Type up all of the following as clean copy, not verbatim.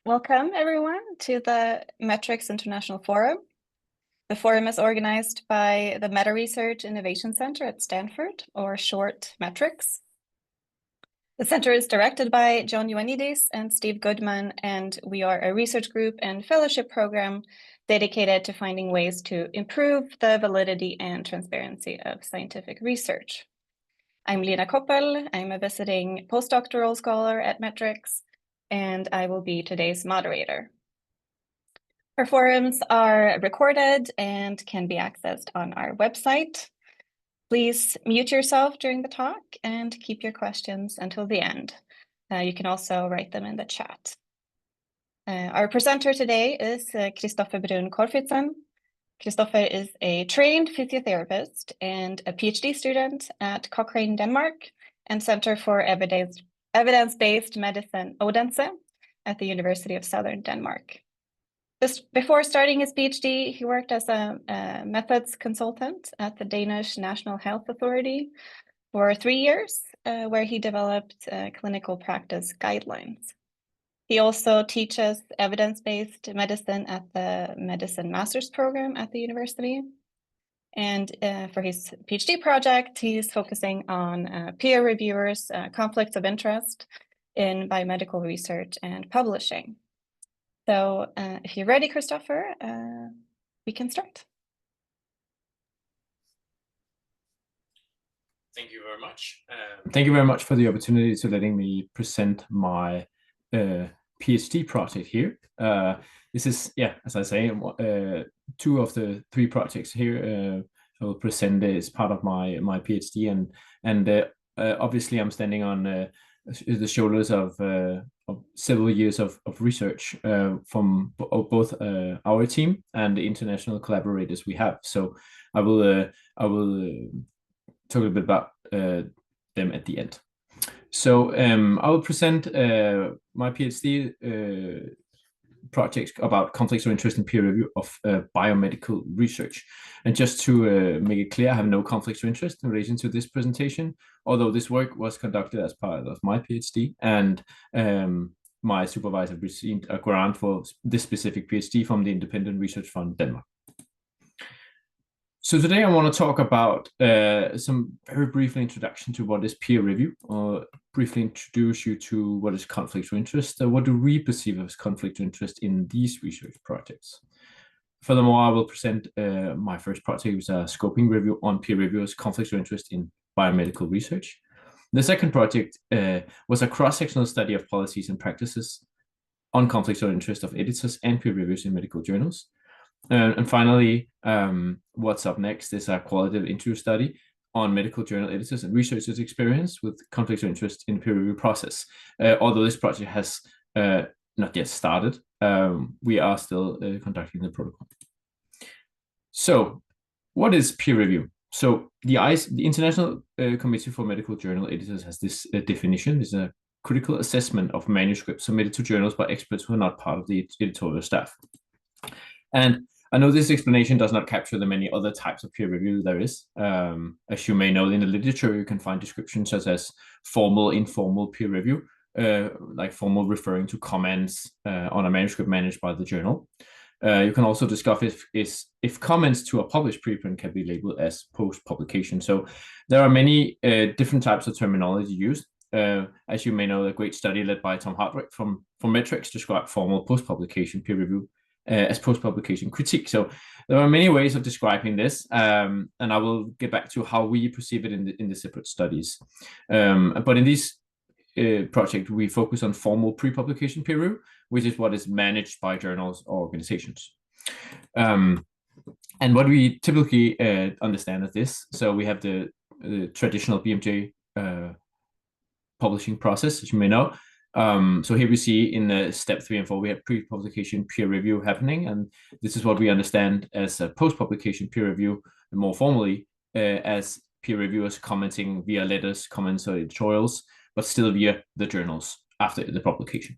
Welcome, everyone, to the Metrics International Forum. The forum is organized by the Meta Research Innovation Center at Stanford, or short Metrics. The center is directed by John Ioannidis and Steve Goodman, and we are a research group and fellowship program dedicated to finding ways to improve the validity and transparency of scientific research. I'm Lina Koppel. I'm a visiting postdoctoral scholar at Metrics, and I will be today's moderator. Our forums are recorded and can be accessed on our website. Please mute yourself during the talk and keep your questions until the end. You can also write them in the chat. Our presenter today is Christoffer Bruun Korfitsen. Christoffer is a trained physiotherapist and a PhD student at Cochrane, Denmark, and Center for Evidence-Based Medicine, Odense, at the University of Southern Denmark. Before starting his PhD, he worked as a methods consultant at the Danish National Health Authority for 3 years, where he developed clinical practice guidelines. He also teaches evidence-based medicine at the Medicine Master's Program at the university. And for his PhD project, he's focusing on peer reviewers, conflicts of interest in biomedical research and publishing. So if you're ready, Christoffer, we can start. Thank you very much. Thank you very much for the opportunity to letting me present my PhD project here. This is, as I say, 2 of the 3 projects here I will present as part of my PhD, and obviously I'm standing on the shoulders of several years of research from both our team and the international collaborators we have. So I will talk a bit about them at the end. So I will present my PhD project about conflicts of interest in peer review of biomedical research. And just to make it clear, I have no conflicts of interest in relation to this presentation, although this work was conducted as part of my PhD, and my supervisor received a grant for this specific PhD from the Independent Research Fund Denmark. So today I want to talk about some very brief introduction to what is peer review, or briefly introduce you to what is conflict of interest. What do we perceive as conflict of interest in these research projects? Furthermore, I will present my first project, which is a scoping review on peer reviewers' conflicts of interest in biomedical research. The second project was a cross-sectional study of policies and practices on conflicts of interest of editors and peer reviewers in medical journals. And finally, what's up next is a qualitative interview study on medical journal editors and researchers' experience with conflicts of interest in the peer review process. Although this project has not yet started, we are still conducting the protocol. So, what is peer review? So, the International Committee for Medical Journal Editors has this definition. This is a critical assessment of manuscripts submitted to journals by experts who are not part of the editorial staff. And I know this explanation does not capture the many other types of peer review there is. As you may know, in the literature, you can find descriptions such as formal, informal peer review, like formal referring to comments on a manuscript managed by the journal. You can also discuss if comments to a published preprint can be labeled as post-publication. So there are many different types of terminology used. As you may know, a great study led by Tom Hartwig from Metrics described formal post-publication peer review as post-publication critique. So there are many ways of describing this, and I will get back to how we perceive it in the separate studies. But in this project, we focus on formal pre-publication peer review, which is what is managed by journals or organizations. And what we typically understand as this, so we have the traditional BMJ publishing process, as you may know. So here we see in step 3 and 4, we have pre-publication peer review happening, and this is what we understand as a post-publication peer review, more formally as peer reviewers commenting via letters, comments, or editorials, but still via the journals after the publication.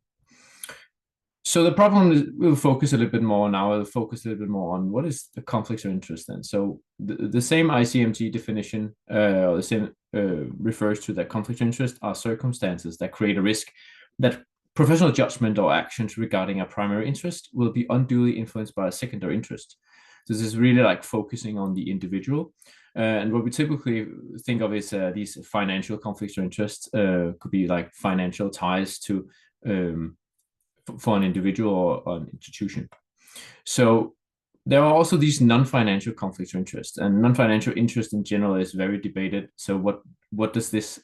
So the problem is, we'll focus a little bit more now. I'll focus a little bit more on what is the conflicts of interest then. So the same ICMG definition, or the same refers to that conflict of interest are circumstances that create a risk that professional judgment or actions regarding a primary interest will be unduly influenced by a secondary interest. This is really like focusing on the individual. And what we typically think of is these financial conflicts of interest could be like financial ties to for an individual or an institution. So there are also these non-financial conflicts of interest, and non-financial interest in general is very debated. So what does this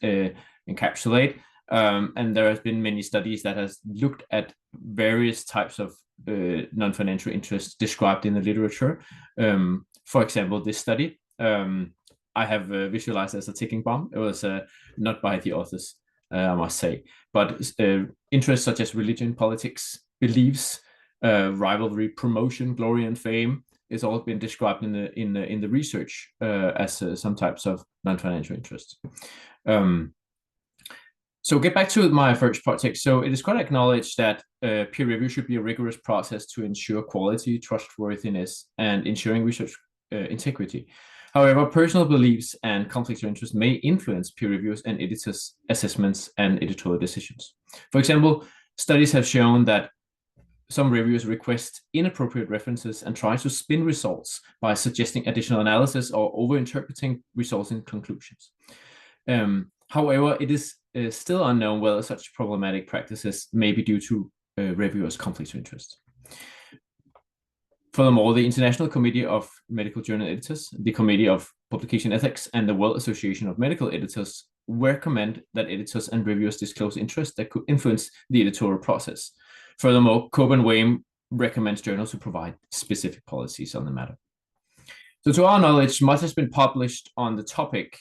encapsulate? And there has been many studies that has looked at various types of non-financial interests described in the literature. For example, this study I have visualized as a ticking bomb. It was not by the authors, I must say, but interests such as religion, politics, beliefs, rivalry, promotion, glory, and fame is all been described in the research as some types of non-financial interests. So get back to my first project. So it is quite acknowledged that peer review should be a rigorous process to ensure quality, trustworthiness, and ensuring research integrity. However, personal beliefs and conflicts of interest may influence peer reviewers and editors' assessments and editorial decisions. For example, studies have shown that some reviewers request inappropriate references and try to spin results by suggesting additional analysis or over-interpreting results and conclusions. However, it is still unknown whether such problematic practices may be due to reviewers' conflicts of interest. Furthermore, the International Committee of Medical Journal Editors, the Committee of Publication Ethics, and the World Association of Medical Editors recommend that editors and reviewers disclose interests that could influence the editorial process. Furthermore, Cope and Wayne recommends journals to provide specific policies on the matter. So to our knowledge, much has been published on the topic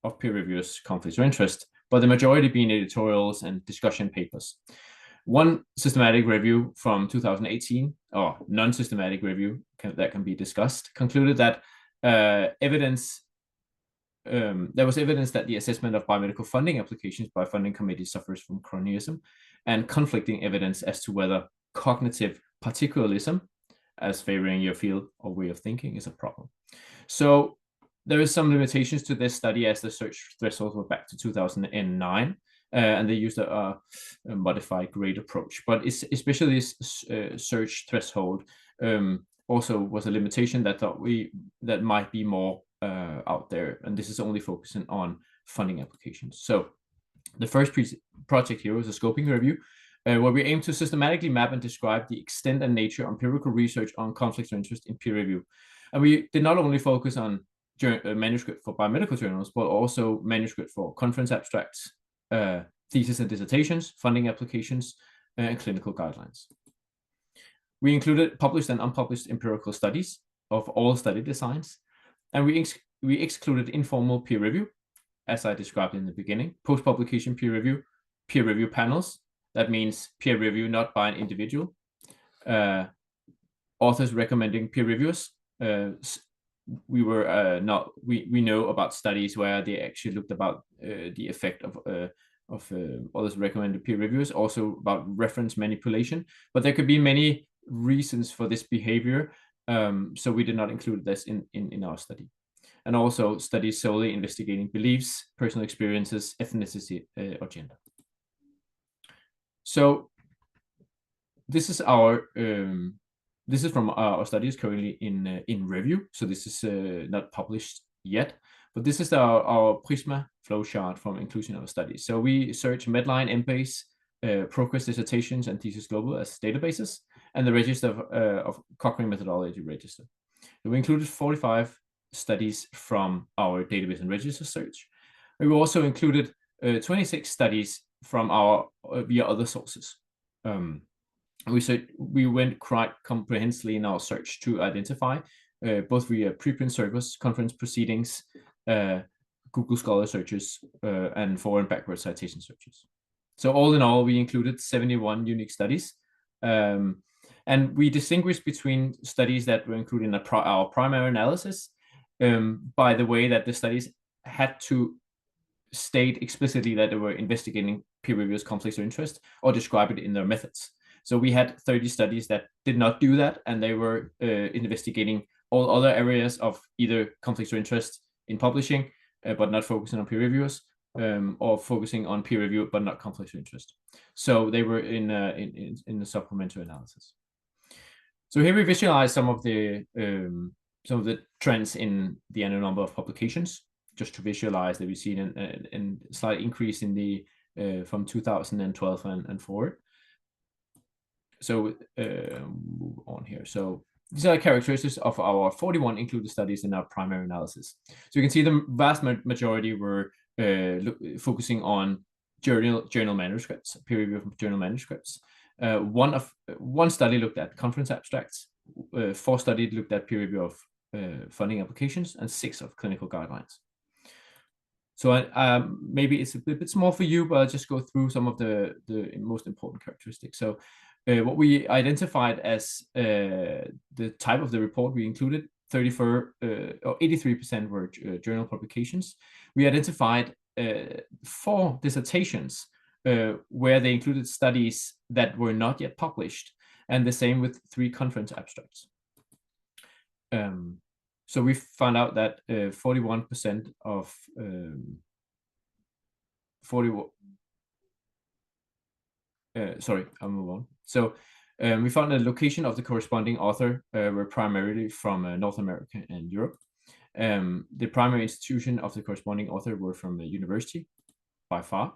of peer reviewers' conflicts of interest, but the majority being editorials and discussion papers. One systematic review from 2018, or non-systematic review that can be discussed, concluded that there was evidence that the assessment of biomedical funding applications by funding committees suffers from cronyism, and conflicting evidence as to whether cognitive particularism, as favoring your field or way of thinking, is a problem. So there is some limitations to this study, as the search thresholds were back to 2009. And they used a modified grade approach, but especially this search threshold also was a limitation that might be more out there, and this is only focusing on funding applications. So the first project here was a scoping review, where we aim to systematically map and describe the extent and nature of empirical research on conflicts of interest in peer review. And we did not only focus on manuscript for biomedical journals, but also manuscript for conference abstracts, thesis and dissertations, funding applications, and clinical guidelines. We included published and unpublished empirical studies of all study designs, and we excluded informal peer review, as I described in the beginning, post-publication peer review panels. That means peer review not by an individual, authors recommending peer reviewers. We know about studies where they actually looked about the effect of others recommended peer reviewers, also about reference manipulation, but there could be many reasons for this behavior, so we did not include this in our study. And also studies solely investigating beliefs, personal experiences, ethnicity, or gender. So this is from our studies currently in review, so this is not published yet, but this is our Prisma flowchart from inclusion of studies. So we search MEDLINE, Embase, Progress Dissertations, and Thesis Global as databases, and the register of Cochrane Methodology Register. So we included 45 studies from our database and register search. We also included 26 studies from our via other sources. We went quite comprehensively in our search to identify both via preprint servers, conference proceedings, Google Scholar searches, and forward and backward citation searches. So all in all, we included 71 unique studies, and we distinguished between studies that were included in our primary analysis by the way that the studies had to state explicitly that they were investigating peer reviewers' conflicts of interest or describe it in their methods. So we had 30 studies that did not do that, and they were investigating all other areas of either conflicts of interest in publishing, but not focusing on peer reviewers, or focusing on peer review but not conflicts of interest. So they were in the supplementary analysis. So here we visualize some of the trends in the annual number of publications, just to visualize that we've seen a slight increase in the from 2012 and forward. So move on here. So these are the characteristics of our 41 included studies in our primary analysis. So you can see the vast majority were focusing on journal manuscripts, peer review journal manuscripts. One study looked at conference abstracts, 4 studies looked at peer review of funding applications, and 6 of clinical guidelines. So maybe it's a bit small for you, but I'll just go through some of the most important characteristics. So what we identified as the type of the report we included, 83% were journal publications. We identified 4 dissertations where they included studies that were not yet published, and the same with 3 conference abstracts. So we found out that 41% of sorry, I'll move on. So we found the location of the corresponding author were primarily from North America and Europe. The primary institution of the corresponding author were from a university by far.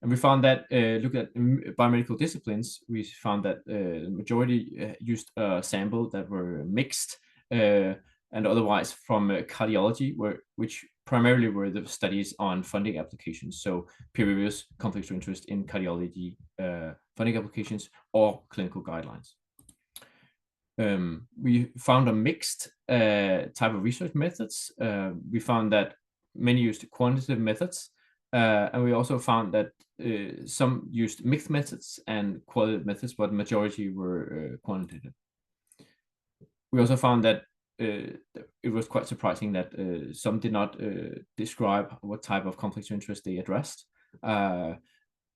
And we found that, look at biomedical disciplines, we found that the majority used a sample that were mixed and otherwise from cardiology, which primarily were the studies on funding applications. So peer reviews, conflicts of interest in cardiology, funding applications, or clinical guidelines. We found a mixed type of research methods. We found that many used quantitative methods, and we also found that some used mixed methods and qualitative methods, but the majority were quantitative. We also found that it was quite surprising that some did not describe what type of conflicts of interest they addressed,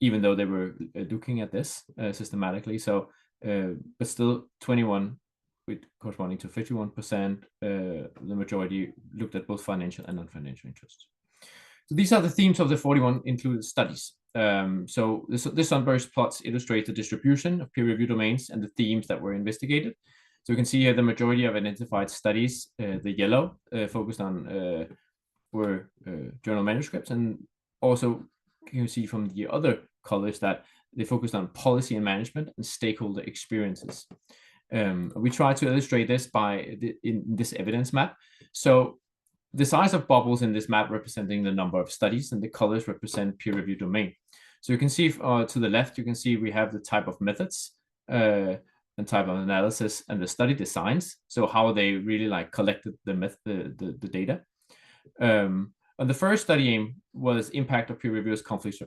even though they were looking at this systematically. So, but still 21, with corresponding to 51%, the majority looked at both financial and non-financial interests. So these are the themes of the 41 included studies. So this Sunburst plots illustrate the distribution of peer review domains and the themes that were investigated. So you can see here the majority of identified studies, the yellow, focused on were journal manuscripts, and also you can see from the other colors that they focused on policy and management and stakeholder experiences. We try to illustrate this in this evidence map. So the size of bubbles in this map representing the number of studies, and the colors represent peer review domain. So you can see to the left, you can see we have the type of methods and type of analysis and the study designs. So how they really collected the data. And the first study aim was impact of peer reviewers' conflicts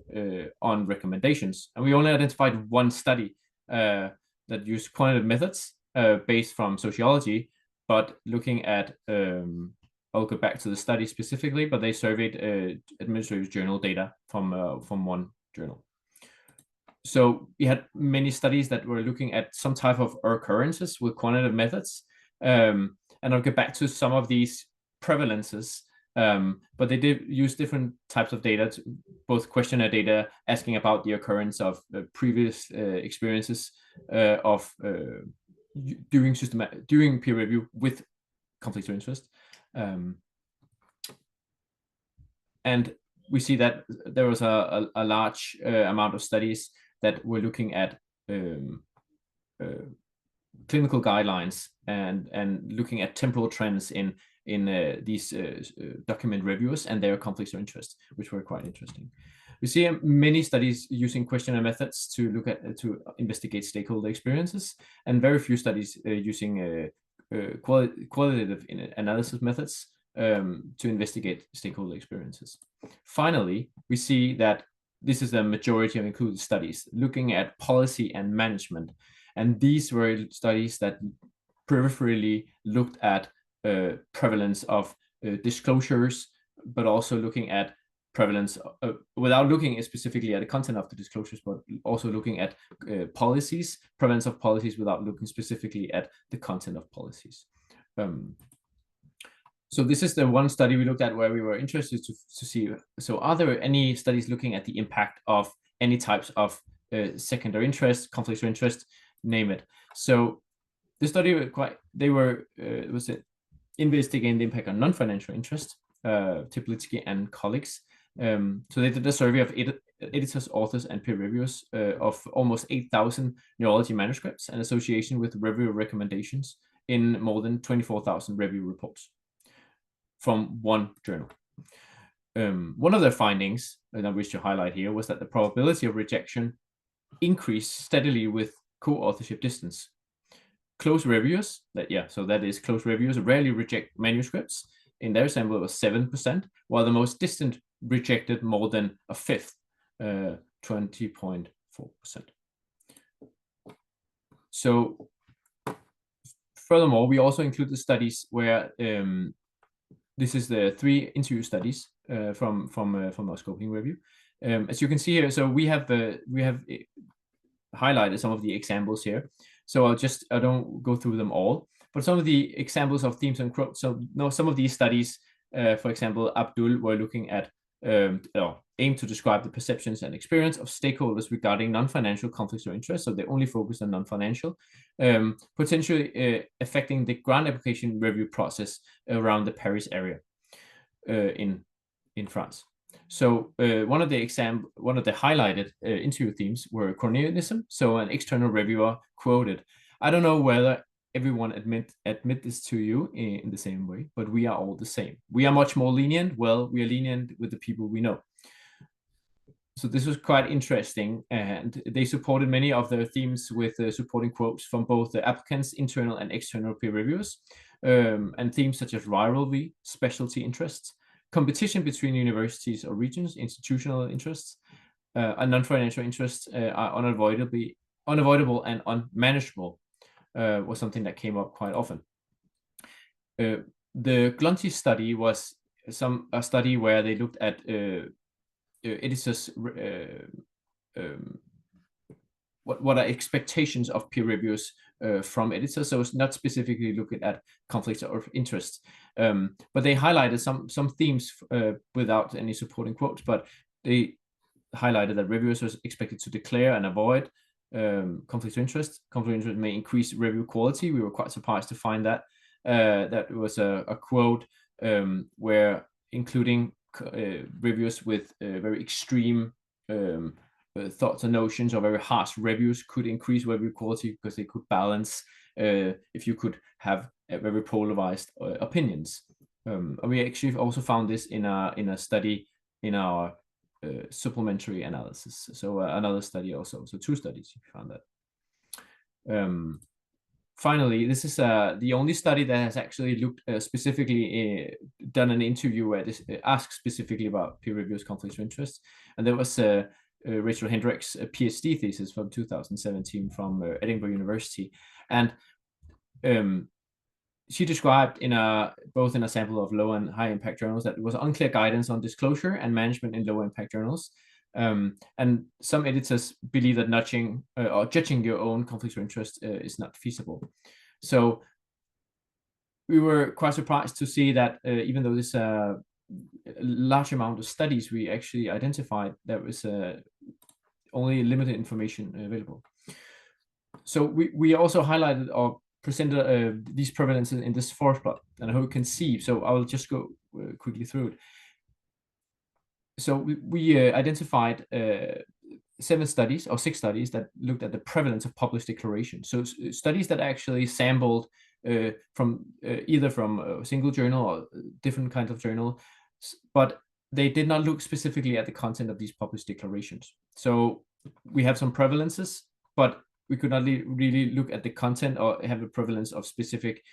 on recommendations. And we only identified one study that used quantitative methods based from sociology, but looking at, I'll go back to the study specifically, but they surveyed administrative journal data from one journal. So we had many studies that were looking at some type of occurrences with quantitative methods. And I'll get back to some of these prevalences, but they did use different types of data, both questionnaire data asking about the occurrence of previous experiences of doing peer review with conflicts of interest. And we see that there was a large amount of studies that were looking at clinical guidelines and looking at temporal trends in these document reviews and their conflicts of interest, which were quite interesting. We see many studies using questionnaire methods to investigate stakeholder experiences, and very few studies using qualitative analysis methods to investigate stakeholder experiences. Finally, we see that this is the majority of included studies looking at policy and management. And these were studies that peripherally looked at prevalence of disclosures, but also looking at prevalence without looking specifically at the content of the disclosures, but also looking at policies, prevalence of policies without looking specifically at the content of policies. So this is the one study we looked at where we were interested to see, so are there any studies looking at the impact of any types of secondary interest, conflicts of interest, name it. So the study was investigating the impact on non-financial interest, Teplitsky and colleagues. So they did a survey of editors, authors, and peer reviewers of almost 8,000 neurology manuscripts and association with review recommendations in more than 24,000 review reports from one journal. One of their findings that I wish to highlight here was that the probability of rejection increased steadily with co-authorship distance. Close reviewers, close reviewers rarely reject manuscripts. In their sample, it was 7%, while the most distant rejected more than a fifth, 20.4%. So, furthermore, we also include the studies where this is the 3 interview studies from our scoping review. As you can see here, so we have highlighted some of the examples here. So I don't go through them all, but some of the examples of themes and quotes. So some of these studies, for example, Abdul were looking at aim to describe the perceptions and experience of stakeholders regarding non-financial conflicts of interest. So they only focus on non-financial, potentially affecting the grant application review process around the Paris area in France. So one of the highlighted interview themes were cronyism. So an external reviewer quoted, "I don't know whether everyone admit this to you in the same way, but we are all the same. We are much more lenient. Well, we are lenient with the people we know." So this was quite interesting, and they supported many of their themes with supporting quotes from both the applicants, internal and external peer reviewers, and themes such as rivalry, specialty interests, competition between universities or regions, institutional interests, and non-financial interests are unavoidable and unmanageable, was something that came up quite often. The Glunty study was a study where they looked at editors, what are expectations of peer reviews from editors. So it's not specifically looking at conflicts of interest, but they highlighted some themes without any supporting quotes, but they highlighted that reviewers are expected to declare and avoid conflicts of interest. Conflict of interest may increase review quality. We were quite surprised to find that. That was a quote where including reviewers with very extreme thoughts and notions or very harsh reviews could increase review quality because they could balance if you could have very polarized opinions. We actually also found this in a study in our supplementary analysis. So another study also. So 2 studies you found that. Finally, this is the only study that has actually looked specifically done an interview where this asked specifically about peer reviews conflicts of interest, and there was Rachel Hendricks' PhD thesis from 2017 from Edinburgh University, and she described both in a sample of low and high impact journals that there was unclear guidance on disclosure and management in low impact journals. And some editors believe that nudging or judging your own conflicts of interest is not feasible. So we were quite surprised to see that even though there's a large amount of studies, we actually identified there was only limited information available. So we also highlighted or presented these prevalences in this forest plot, and I hope you can see. So I'll just go quickly through it. So we identified 6 studies that looked at the prevalence of published declarations. So studies that actually sampled from either from a single journal or different kinds of journal, but they did not look specifically at the content of these published declarations. So we have some prevalences, but we could not really look at the content or have a prevalence of specific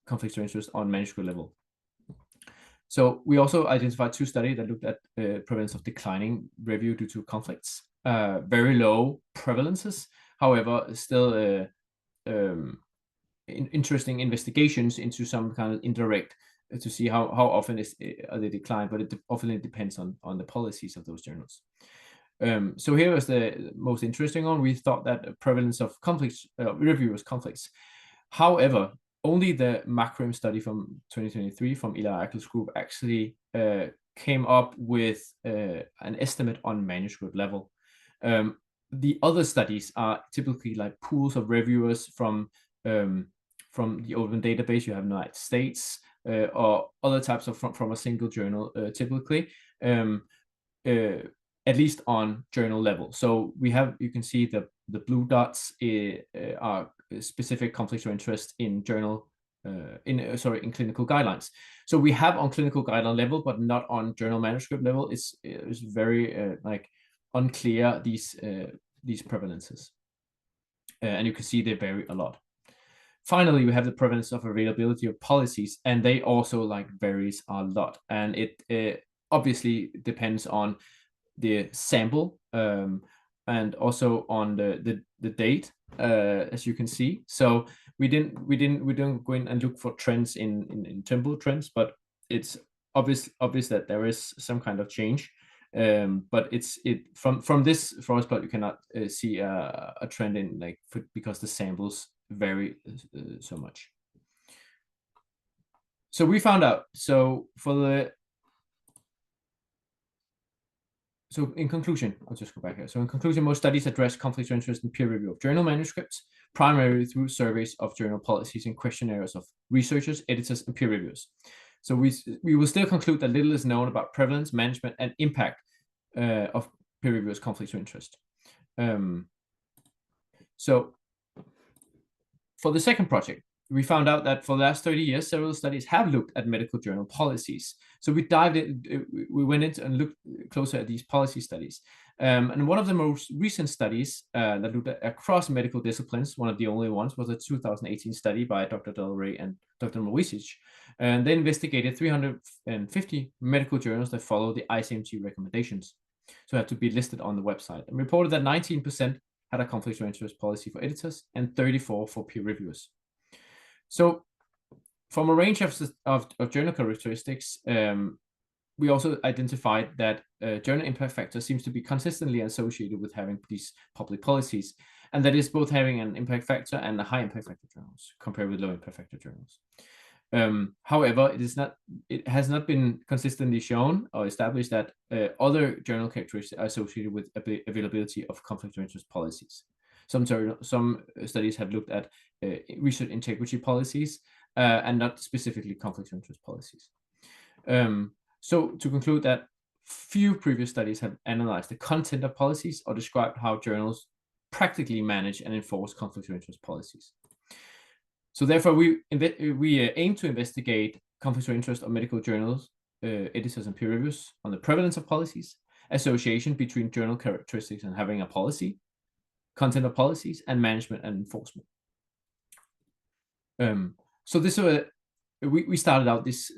conflicts of interest on manuscript level. So we also identified 2 studies that looked at prevalence of declining review due to conflicts, very low prevalences. However, still interesting investigations into some kind of indirect to see how often are they declined, but it often depends on the policies of those journals. So here was the most interesting one. We thought that prevalence of conflicts, review was conflicts. However, only the Macrim study from 2023 from Eli Eichel's group actually came up with an estimate on manuscript level. The other studies are typically like pools of reviewers from the open database you have in the United States, or other types of from a single journal, typically, at least on journal level. So you can see the blue dots are specific conflicts of interest in journal, in clinical guidelines. So we have on clinical guideline level, but not on journal manuscript level. It's very like unclear, these prevalences, and you can see they vary a lot. Finally, we have the prevalence of availability of policies, and they also like varies a lot, and it obviously depends on the sample, and also on the date, as you can see. So we don't go in and look for trends in temporal trends, but it's obvious that there is some kind of change. But from this forest plot you cannot see a trend in because the samples vary so much. So we found out. So in conclusion, I'll just go back here. So in conclusion, most studies address conflicts of interest in peer review of journal manuscripts, primarily through surveys of journal policies and questionnaires of researchers, editors, and peer reviewers. So we will still conclude that little is known about prevalence, management, and impact of peer reviewers' conflicts of interest. So for the second project, we found out that for the last 30 years, several studies have looked at medical journal policies. So we went into and looked closer at these policy studies. And one of the most recent studies that looked at across medical disciplines, one of the only ones, was a 2018 study by Dr. Del Rey and Dr. Mawisic. And they investigated 350 medical journals that follow the ICMG recommendations. So have to be listed on the website, and reported that 19% had a conflict of interest policy for editors and 34% for peer reviewers. So from a range of journal characteristics, we also identified that journal impact factor seems to be consistently associated with having these public policies, and that is both having an impact factor and a high impact factor journals compared with low impact factor journals. However, it has not been consistently shown or established that other journal characteristics are associated with availability of conflict of interest policies. Some studies have looked at research integrity policies and not specifically conflict of interest policies. So to conclude that few previous studies have analyzed the content of policies or described how journals practically manage and enforce conflict of interest policies. So therefore, we aim to investigate conflicts of interest of medical journals, editors, and peer reviewers on the prevalence of policies, association between journal characteristics and having a policy, content of policies, and management and enforcement. So this we started out this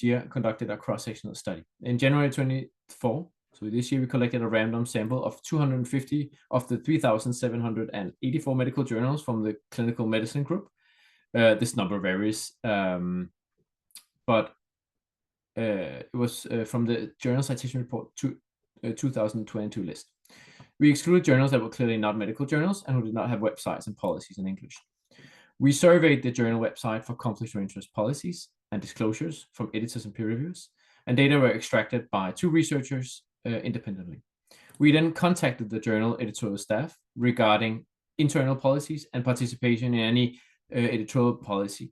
year, conducted a cross-sectional study. In January 24, so this year we collected a random sample of 250 of the 3,784 medical journals from the clinical medicine group. This number varies, but it was from the Journal Citation Report 2022 list. We excluded journals that were clearly not medical journals and who did not have websites and policies in English. We surveyed the journal website for conflicts of interest policies and disclosures from editors and peer reviewers, and data were extracted by 2 researchers independently. We then contacted the journal editorial staff regarding internal policies and participation in any editorial policy.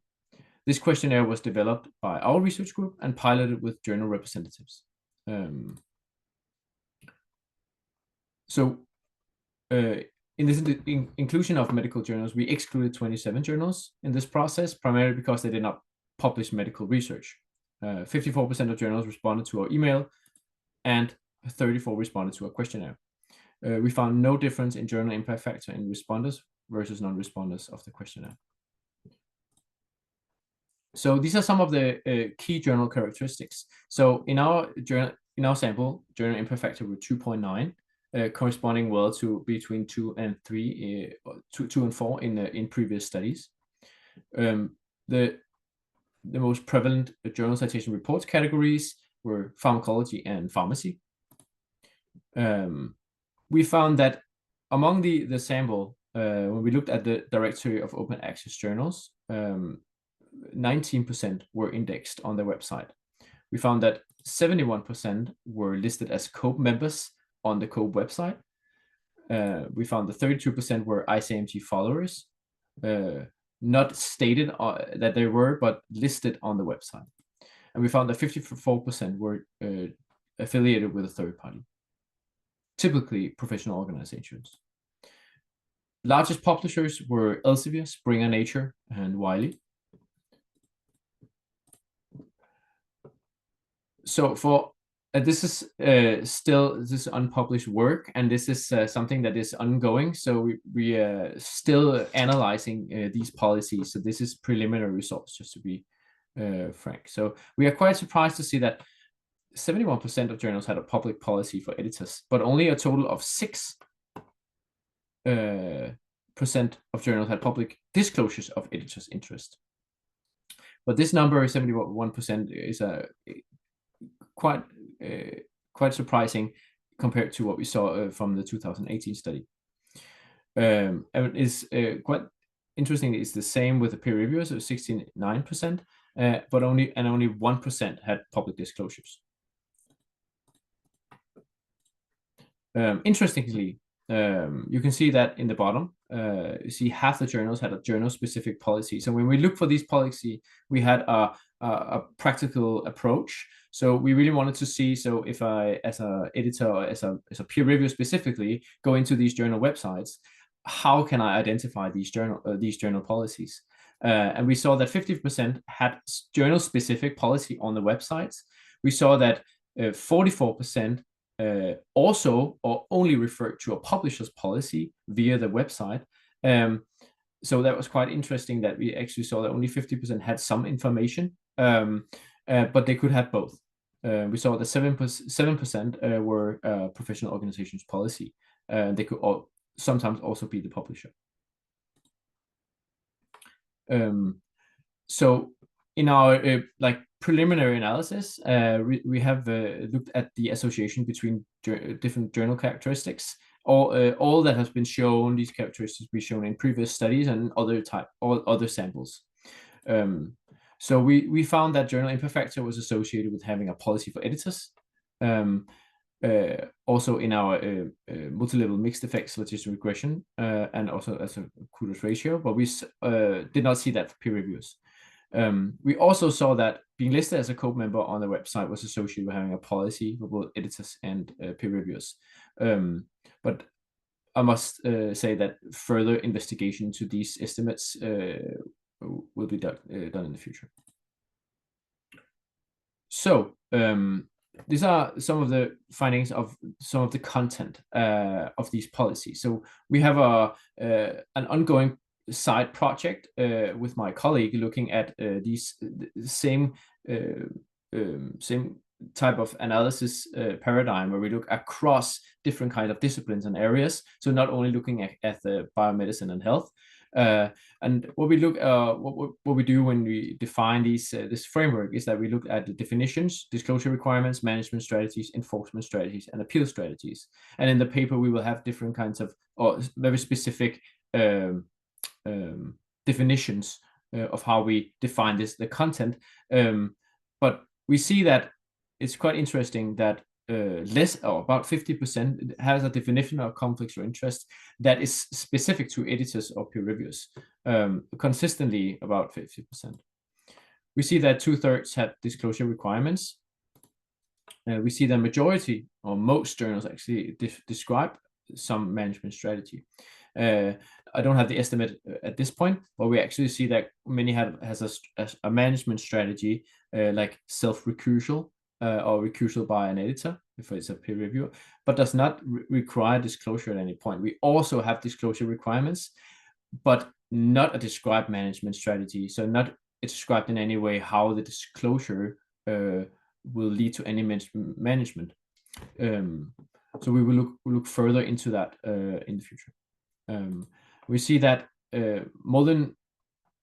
This questionnaire was developed by our research group and piloted with journal representatives. In this inclusion of medical journals, we excluded 27 journals in this process, primarily because they did not publish medical research. 54% of journals responded to our email, and 34% responded to a questionnaire. We found no difference in journal impact factor in responders versus non-responders of the questionnaire. So these are some of the key journal characteristics. So in our sample, journal impact factor were 2.9. Corresponding well to between 2 and 3, 2 and 4 in previous studies. The most prevalent journal citation reports categories were pharmacology and pharmacy. We found that among the sample, when we looked at the directory of open access journals, 19% were indexed on their website. We found that 71% were listed as COPE members on the COPE website. We found that 32% were ICMG followers, not stated that they were, but listed on the website. And we found that 54% were affiliated with a third party, typically professional organizations. Largest publishers were Elsevier, Springer Nature, and Wiley. So for this is still this unpublished work, and this is something that is ongoing. So we are still analyzing these policies. So this is preliminary results, just to be frank. So we are quite surprised to see that 71% of journals had a public policy for editors, but only a total of 6% of journals had public disclosures of editors' interest. But this number, 71%, is quite surprising compared to what we saw from the 2018 study. And it's quite interesting. It's the same with the peer reviewers, so 69%, but only 1% had public disclosures. Interestingly, you can see that in the bottom, you see half the journals had a journal-specific policy. So when we look for these policy, we had a practical approach. So we really wanted to see, so if I, as an editor, or as a peer reviewer specifically, go into these journal websites, how can I identify these journal policies? And we saw that 50% had journal-specific policy on the websites. We saw that 44% also or only referred to a publisher's policy via the website. So that was quite interesting that we actually saw that only 50% had some information, but they could have both. We saw that 7% were professional organizations policy. They could sometimes also be the publisher. So in our preliminary analysis, we have looked at the association between different journal characteristics. All that has been shown, these characteristics be shown in previous studies and other samples. So we found that journal impact factor was associated with having a policy for editors. Also in our multi-level mixed effects logistic regression, and also as a kudos ratio, but we did not see that for peer reviewers. We also saw that being listed as a COPE member on the website was associated with having a policy for both editors and peer reviewers. But I must say that further investigation into these estimates will be done in the future. So these are some of the findings of some of the content of these policies. So we have an ongoing side project with my colleague looking at these same type of analysis paradigm, where we look across different kind of disciplines and areas. So not only looking at the biomedicine and health. And what we do when we define this framework is that we look at the definitions, disclosure requirements, management strategies, enforcement strategies, and appeal strategies. And in the paper, we will have different kinds of very specific definitions of how we define the content. But we see that it's quite interesting that about 50% has a definition of conflicts of interest that is specific to editors or peer reviewers, consistently about 50%. We see that 2/3 had disclosure requirements. We see the majority or most journals actually describe some management strategy. I don't have the estimate at this point, but we actually see that many has a management strategy like self-recusal or recusal by an editor if it's a peer reviewer, but does not require disclosure at any point. We also have disclosure requirements, but not a described management strategy. So not described in any way how the disclosure will lead to any management. So we will look further into that in the future. We see that more than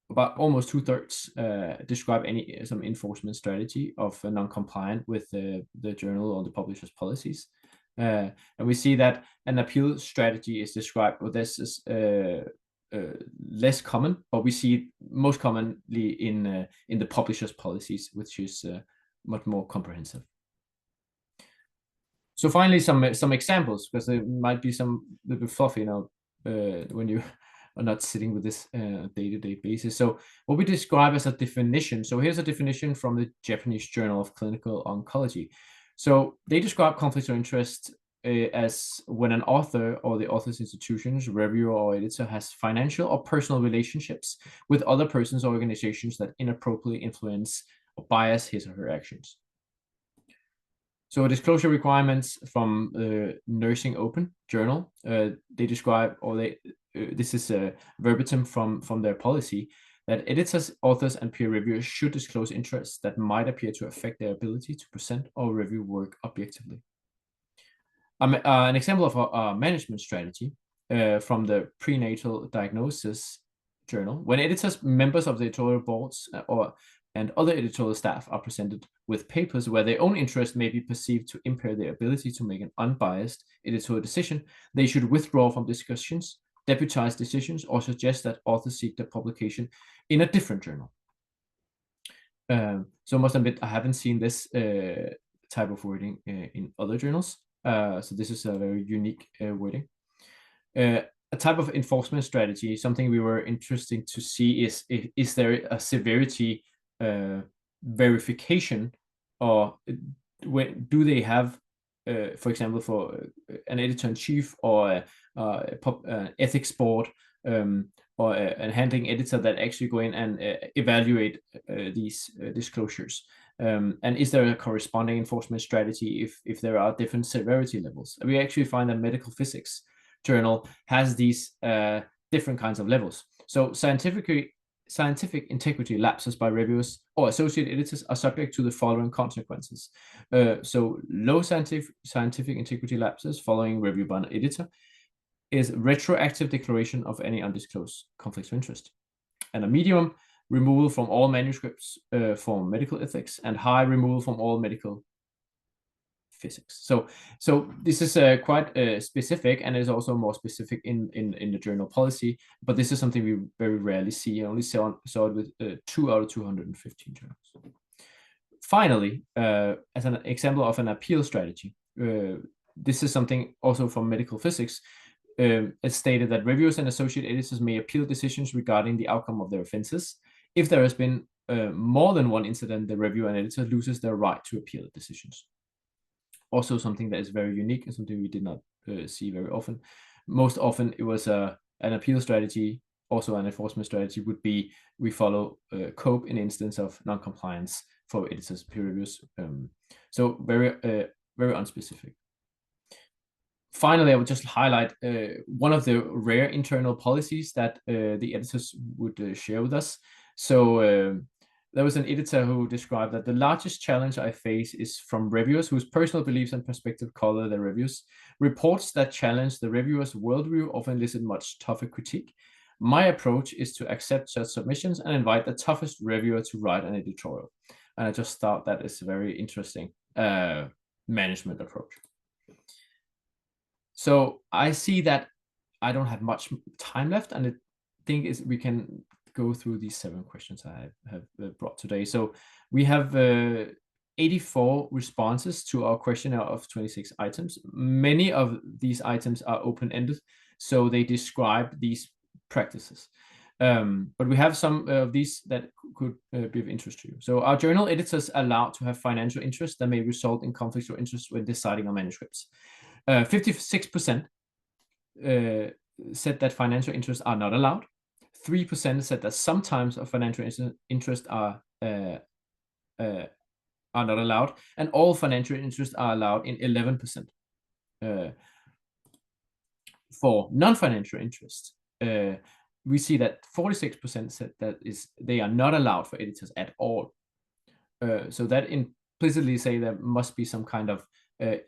about almost 2/3 describe some enforcement strategy of non-compliant with the journal or the publisher's policies. And we see that an appeal strategy is described, but this is less common, but we see most commonly in the publisher's policies, which is much more comprehensive. So finally, some examples, because there might be some little bit fluffy now when you are not sitting with this day-to-day basis. So what we describe as a definition. So here's a definition from the Japanese Journal of Clinical Oncology. So they describe conflicts of interest as when an author or the author's institutions, reviewer or editor has financial or personal relationships with other persons or organizations that inappropriately influence or bias his or her actions. So disclosure requirements from Nursing Open journal, they describe, or this is verbatim from their policy, that editors, authors, and peer reviewers should disclose interests that might appear to affect their ability to present or review work objectively. An example of a management strategy from the Prenatal Diagnosis journal: when editors, members of the editorial boards, and other editorial staff are presented with papers where their own interest may be perceived to impair their ability to make an unbiased editorial decision, they should withdraw from discussions, deputize decisions, or suggest that authors seek their publication in a different journal. So I must admit, I haven't seen this type of wording in other journals. So this is a very unique wording. A type of enforcement strategy, something we were interested to see, is there a severity verification, or do they have, for example, for an editor-in-chief or an ethics board or a handling editor that actually go in and evaluate these disclosures? And is there a corresponding enforcement strategy if there are different severity levels? We actually find that Medical Physics journal has these different kinds of levels. So scientific integrity lapses by reviewers or associate editors are subject to the following consequences. So low scientific integrity lapses following review by an editor is retroactive declaration of any undisclosed conflicts of interest. And a medium, removal from all manuscripts for medical ethics, and high, removal from all medical physics. So this is quite specific, and is also more specific in the journal policy, but this is something we very rarely see. I only saw it with 2 out of 215 journals. Finally, as an example of an appeal strategy, this is something also from Medical Physics. It's stated that reviewers and associate editors may appeal decisions regarding the outcome of their offenses. If there has been more than one incident, the reviewer and editor loses their right to appeal the decisions. Also something that is very unique and something we did not see very often. Most often it was an appeal strategy, also an enforcement strategy would be we follow COPE in instance of non-compliance for editors, peer reviewers. So very unspecific. Finally, I would just highlight one of the rare internal policies that the editors would share with us. So there was an editor who described that the largest challenge I face is from reviewers whose personal beliefs and perspective color their reviews. Reports that challenge the reviewer's worldview often elicit much tougher critique. My approach is to accept such submissions and invite the toughest reviewer to write an editorial. And I just thought that is a very interesting management approach. So I see that I don't have much time left, and I think we can go through these 7 questions I have brought today. So we have 84 responses to our questionnaire of 26 items. Many of these items are open-ended, so they describe these practices. But we have some of these that could be of interest to you. So are journal editors allowed to have financial interests that may result in conflicts of interest when deciding on manuscripts? 56% said that financial interests are not allowed. 3% said that sometimes of financial interests are not allowed, and all financial interests are allowed in 11%. For non-financial interests, we see that 46% said that they are not allowed for editors at all. So that implicitly say there must be some kind of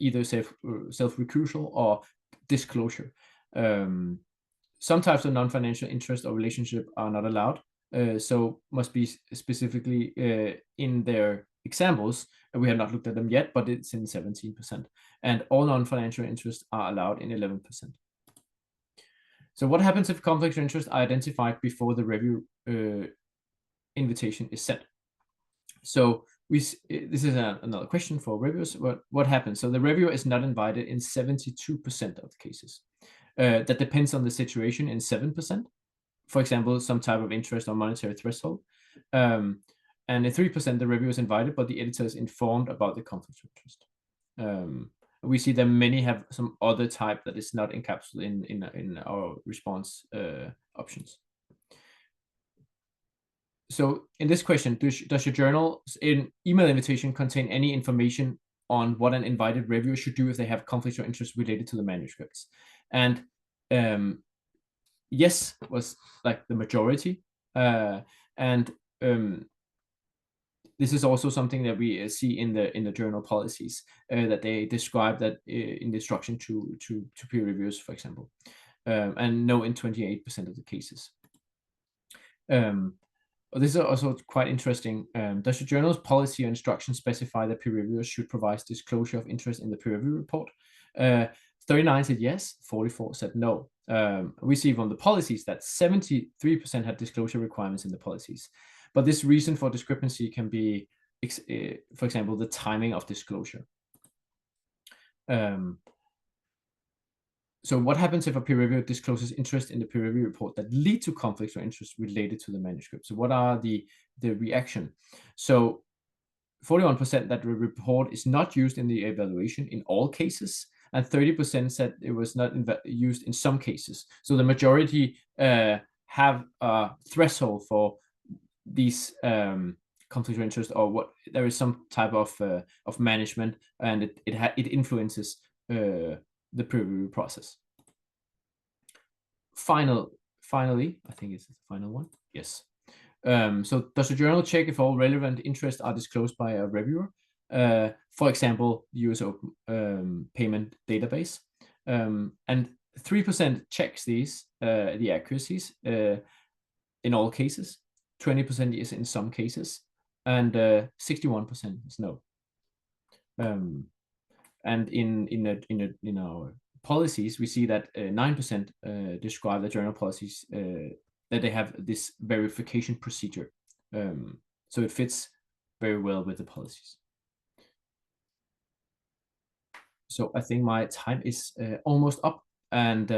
either self-recusal or disclosure. Some types of non-financial interest or relationship are not allowed, so must be specifically in their examples. We have not looked at them yet, but it's in 17%. And all non-financial interests are allowed in 11%. So what happens if conflicts of interest are identified before the review invitation is sent. So this is another question for reviewers. What happens? So the reviewer is not invited in 72% of the cases. That depends on the situation in 7%. For example, some type of interest or monetary threshold. And in 3%, the reviewer is invited, but the editor is informed about the conflict of interest. We see that many have some other type that is not encapsulated in our response options. So in this question, does your journal in email invitation contain any information on what an invited reviewer should do if they have conflicts of interest related to the manuscripts? And yes was like the majority. This is also something that we see in the journal policies, that they describe that in the instruction to peer reviewers, for example, and no in 28% of the cases. This is also quite interesting. Does your journal's policy or instruction specify that peer reviewers should provide disclosure of interest in the peer review report? 39 said yes, 44 said no. We see from the policies that 73% had disclosure requirements in the policies. But this reason for discrepancy can be, for example, the timing of disclosure. So what happens if a peer reviewer discloses interest in the peer review report that lead to conflicts of interest related to the manuscript? So what are the reaction? So 41% that the report is not used in the evaluation in all cases, and 30% said it was not used in some cases. So the majority have a threshold for these conflicts of interest, or what there is some type of management, and it influences the peer review process. Finally, I think it's the final one. Yes. So does the journal check if all relevant interests are disclosed by a reviewer? For example, the US Open Payment Database. And 3% checks these, the accuracies in all cases. 20% is in some cases, and 61% is no. And in our policies, we see that 9% describe the journal policies that they have this verification procedure. So it fits very well with the policies. So I think my time is almost up, and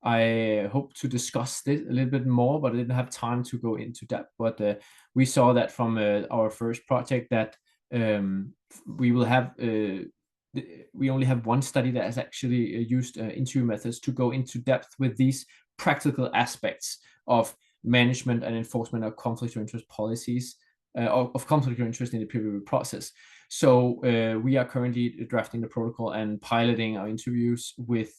I hope to discuss this a little bit more, but I didn't have time to go into depth. But we saw that from our first project that we will have we only have one study that has actually used interview methods to go into depth with these practical aspects of management and enforcement of conflict of interest policies, of conflict of interest in the peer review process. So we are currently drafting the protocol and piloting our interviews with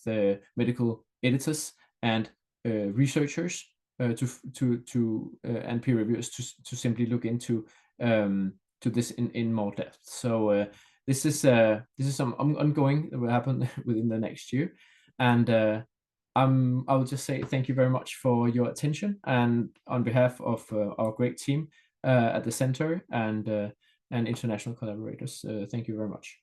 medical editors and researchers and peer reviewers to simply look into to this in more depth. So this is some ongoing that will happen within the next year, and I will just say thank you very much for your attention, and on behalf of our great team at the center and international collaborators, thank you very much.